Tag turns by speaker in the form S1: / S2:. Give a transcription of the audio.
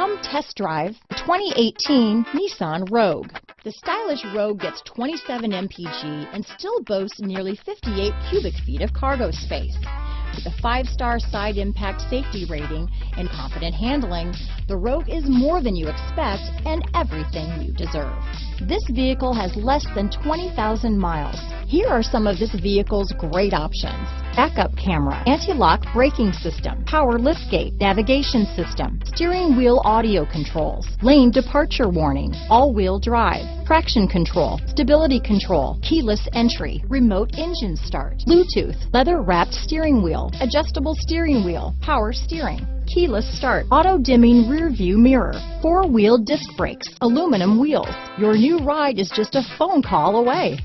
S1: Come test drive the 2018 Nissan Rogue. The stylish Rogue gets 27 mpg and still boasts nearly 58 cubic feet of cargo space. With a 5-star side impact safety rating and confident handling, the Rogue is more than you expect and everything you deserve. This vehicle has less than 20,000 miles. Here are some of this vehicle's great options: backup camera, anti-lock braking system, power liftgate, navigation system, steering wheel audio controls, lane departure warning, all-wheel drive, traction control, stability control, keyless entry, remote engine start, Bluetooth, leather-wrapped steering wheel, adjustable steering wheel, power steering, keyless start, auto-dimming rear view mirror, 4-wheel disc brakes, aluminum wheels. Your new ride is just a phone call away.